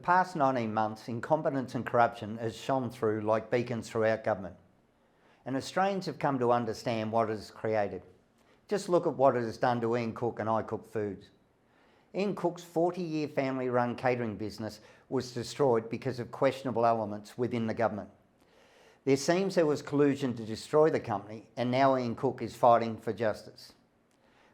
past 19 months, incompetence and corruption has shone through like beacons throughout government. And Australians have come to understand what it has created. Just look at what it has done to Ian Cook and I Cook Foods. Ian Cook's 40-year family-run catering business was destroyed because of questionable elements within the government. There seems there was collusion to destroy the company, and now Ian Cook is fighting for justice.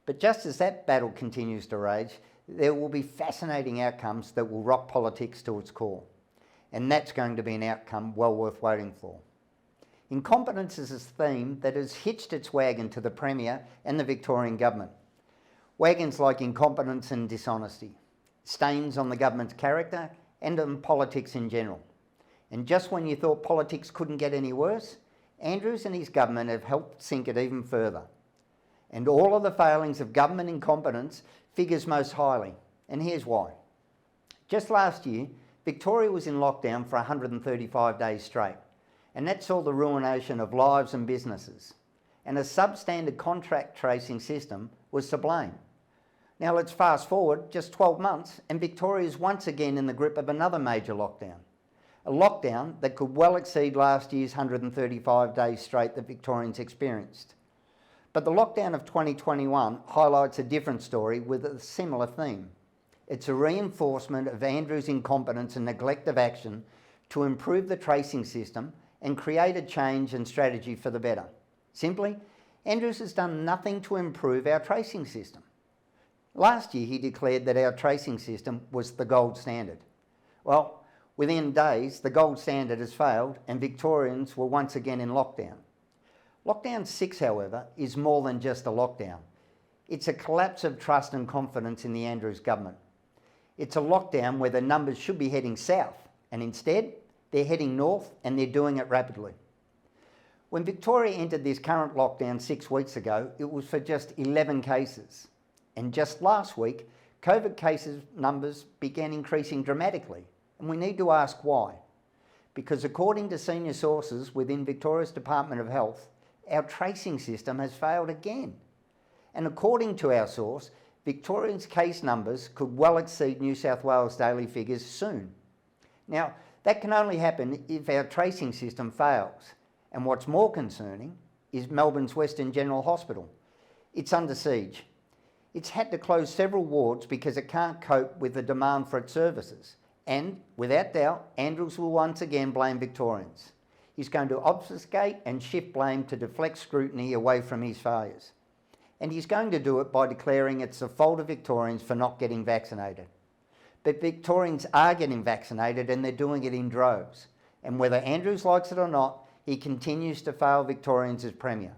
But just as that battle continues to rage, there will be fascinating outcomes that will rock politics to its core. And that's going to be an outcome well worth waiting for. Incompetence is a theme that has hitched its wagon to the Premier and the Victorian government. Wagons like incompetence and dishonesty, stains on the government's character and on politics in general. And just when you thought politics couldn't get any worse, Andrews and his government have helped sink it even further. And all of the failings of government incompetence figures most highly, and here's why. Just last year, Victoria was in lockdown for 135 days straight, and that saw the ruination of lives and businesses. And a substandard contract tracing system was to blame. Now let's fast forward just 12 months and Victoria is once again in the grip of another major lockdown. A lockdown that could well exceed last year's 135 days straight that Victorians experienced. But the lockdown of 2021 highlights a different story with a similar theme. It's a reinforcement of Andrews' incompetence and neglect of action to improve the tracing system and create a change and strategy for the better. Simply, Andrews has done nothing to improve our tracing system. Last year he declared that our tracing system was the gold standard. Well, within days the gold standard has failed and Victorians were once again in lockdown. Lockdown 6, however, is more than just a lockdown. It's a collapse of trust and confidence in the Andrews government. It's a lockdown where the numbers should be heading south and instead they're heading north and they're doing it rapidly. When Victoria entered this current lockdown 6 weeks ago, it was for just 11 cases. And just last week, COVID cases numbers began increasing dramatically. And we need to ask why. Because according to senior sources within Victoria's Department of Health, our tracing system has failed again. And according to our source, Victorians' case numbers could well exceed New South Wales daily figures soon. Now, that can only happen if our tracing system fails. And what's more concerning is Melbourne's Western General Hospital. It's under siege. It's had to close several wards because it can't cope with the demand for its services. And, without doubt, Andrews will once again blame Victorians. He's going to obfuscate and shift blame to deflect scrutiny away from his failures. And he's going to do it by declaring it's the fault of Victorians for not getting vaccinated. But Victorians are getting vaccinated and they're doing it in droves. And whether Andrews likes it or not, he continues to fail Victorians as Premier.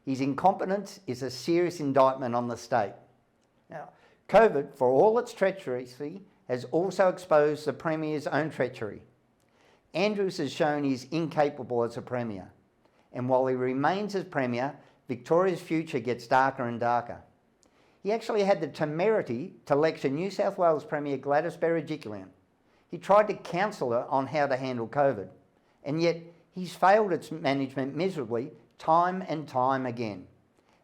His incompetence is a serious indictment on the state. Now, COVID, for all its treachery, has also exposed the Premier's own treachery. Andrews has shown he's incapable as a Premier. And while he remains as Premier, Victoria's future gets darker and darker. He actually had the temerity to lecture New South Wales Premier Gladys Berejiklian. He tried to counsel her on how to handle COVID. And yet, he's failed its management miserably time and time again.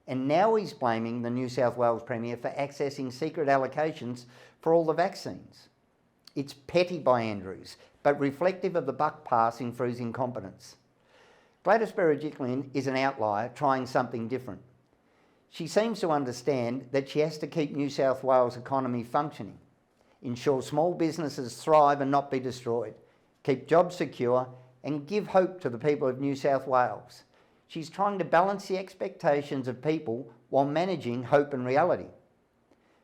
And now he's blaming the New South Wales Premier for accessing secret allocations for all the vaccines. It's petty by Andrews, but reflective of the buck passing for his incompetence. Gladys Berejiklian is an outlier trying something different. She seems to understand that she has to keep New South Wales' economy functioning, ensure small businesses thrive and not be destroyed, keep jobs secure, and give hope to the people of New South Wales. She's trying to balance the expectations of people while managing hope and reality.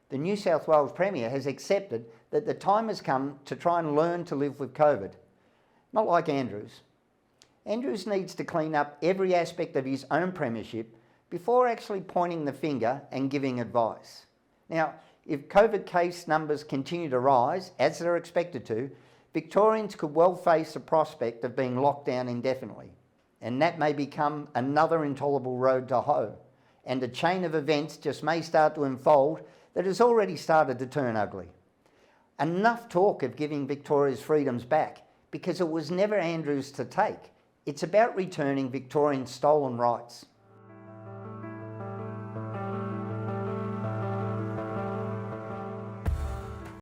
The New South Wales Premier has accepted that the time has come to try and learn to live with COVID. Not like Andrews. Andrews needs to clean up every aspect of his own premiership before actually pointing the finger and giving advice. Now, if COVID case numbers continue to rise, as they're expected to, Victorians could well face the prospect of being locked down indefinitely. And that may become another intolerable road to hoe. And a chain of events just may start to unfold that has already started to turn ugly. Enough talk of giving Victoria's freedoms back, because it was never Andrews to take. It's about returning Victorian stolen rights.